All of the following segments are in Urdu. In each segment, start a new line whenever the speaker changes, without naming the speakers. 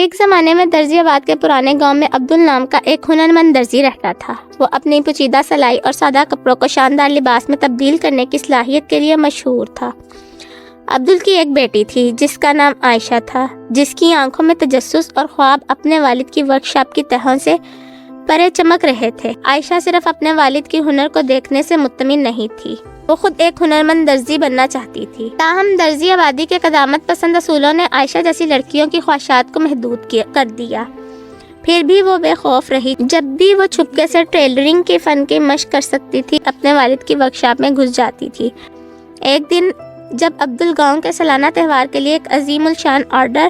ایک زمانے میں درزی آباد کے پرانے گاؤں میں عبدل نام کا ایک ہنرمند درزی رہتا تھا۔ وہ اپنی پیچیدہ سلائی اور سادہ کپڑوں کو شاندار لباس میں تبدیل کرنے کی صلاحیت کے لیے مشہور تھا۔ عبدل کی ایک بیٹی تھی جس کا نام عائشہ تھا، جس کی آنکھوں میں تجسس اور خواب اپنے والد کی ورکشاپ کی تہوں سے پرے چمک رہے تھے۔ عائشہ صرف اپنے والد کی ہنر کو دیکھنے سے مطمئن نہیں تھی، وہ خود ایک ہنرمند درزی بننا چاہتی تھی۔ تاہم درزی آبادی کے قدامت پسند اصولوں نے عائشہ جیسی لڑکیوں کی خواہشات کو محدود کر دیا۔ پھر بھی وہ بے خوف رہی۔ جب بھی وہ چھپکے سے ٹیلرنگ کے فن کی مشق کر سکتی تھی، اپنے والد کی ورکشاپ میں گھس جاتی تھی۔ ایک دن جب عبدل گاؤں کے سالانہ تہوار کے لیے ایک عظیم الشان آرڈر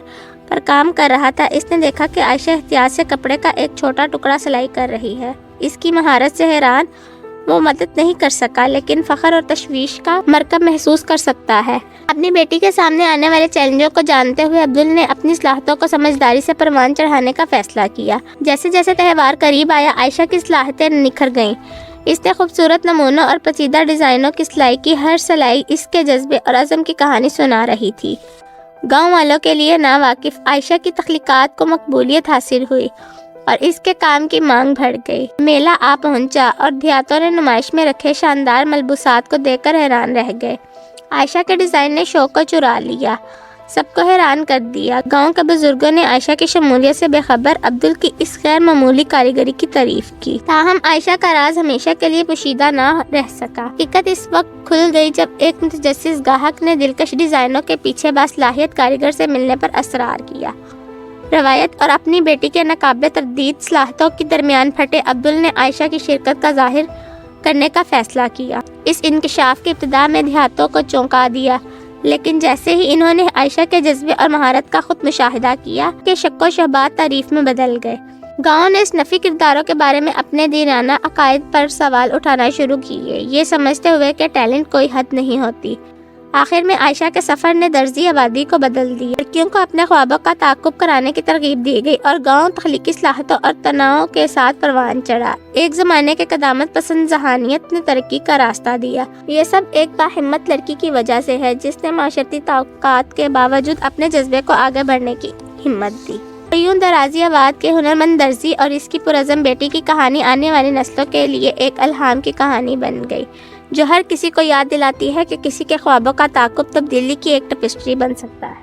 پر کام کر رہا تھا، اس نے دیکھا کہ عائشہ احتیاط سے کپڑے کا ایک چھوٹا ٹکڑا سلائی کر رہی ہے۔ اس کی مہارت سے حیران وہ مدد نہیں کر سکا، لیکن فخر اور تشویش کا مرکب محسوس کر سکتا ہے۔ اپنی بیٹی کے سامنے آنے والے چیلنجوں کو جانتے ہوئے عبدل نے اپنی صلاحیتوں کو سمجھداری سے پروان چڑھانے کا فیصلہ کیا۔ جیسے جیسے تہوار قریب آیا، عائشہ کی صلاحیتیں نکھر گئیں۔ اس نے خوبصورت نمونوں اور پیچیدہ ڈیزائنوں کی سلائی کی، ہر سلائی اس کے جذبے اور عزم کی کہانی سنا رہی تھی۔ گاؤں والوں کے لیے ناواقف عائشہ کی تخلیقات کو مقبولیت حاصل ہوئی اور اس کے کام کی مانگ بڑھ گئی۔ میلہ آ پہنچا اور دیہاتوں نے نمائش میں رکھے شاندار ملبوسات کو دیکھ کر حیران رہ گئے۔ عائشہ کے ڈیزائن نے شوق کو چرا لیا، سب کو حیران کر دیا۔ گاؤں کے بزرگوں نے عائشہ کی شمولیت سے بے خبر عبدل کی اس غیر معمولی کاریگری کی تعریف کی۔ تاہم عائشہ کا راز ہمیشہ کے لیے پوشیدہ نہ رہ سکا۔ حقیقت اس وقت کھل گئی جب ایک متجسس گاہک نے دلکش ڈیزائنوں کے پیچھے باصلاحیت کاریگر سے ملنے پر اصرار کیا۔ روایت اور اپنی بیٹی کے ناقابل تردید صلاحیتوں کے درمیان پھٹے عبدل نے عائشہ کی شرکت کا ظاہر کرنے کا فیصلہ کیا۔ اس انکشاف کی ابتدا میں دیہاتوں کو چونکا دیا، لیکن جیسے ہی انہوں نے عائشہ کے جذبے اور مہارت کا خود مشاہدہ کیا کہ شک و شبہات تعریف میں بدل گئے۔ گاؤں نے اس نفی کرداروں کے بارے میں اپنے دیرانہ عقائد پر سوال اٹھانا شروع کیے، یہ سمجھتے ہوئے کہ ٹیلنٹ کوئی حد نہیں ہوتی۔ آخر میں عائشہ کے سفر نے درزی آبادی کو بدل دیا۔ لڑکیوں کو اپنے خوابوں کا تعاقب کرانے کی ترغیب دی گئی اور گاؤں تخلیقی صلاحیتوں اور تنوع کے ساتھ پروان چڑھا۔ ایک زمانے کے قدامت پسند ذہانیت نے ترقی کا راستہ دیا۔ یہ سب ایک باہمت لڑکی کی وجہ سے ہے جس نے معاشرتی توقعات کے باوجود اپنے جذبے کو آگے بڑھنے کی ہمت دی۔ یوں درزی آباد کے ہنرمند درزی اور اس کی پرعزم بیٹی کی کہانی آنے والی نسلوں کے لیے ایک الہام کی کہانی بن گئی، جو ہر کسی کو یاد دلاتی ہے کہ کسی کے خوابوں کا تعاقب تبدیلی کی ایک ٹیپسٹری بن سکتا ہے۔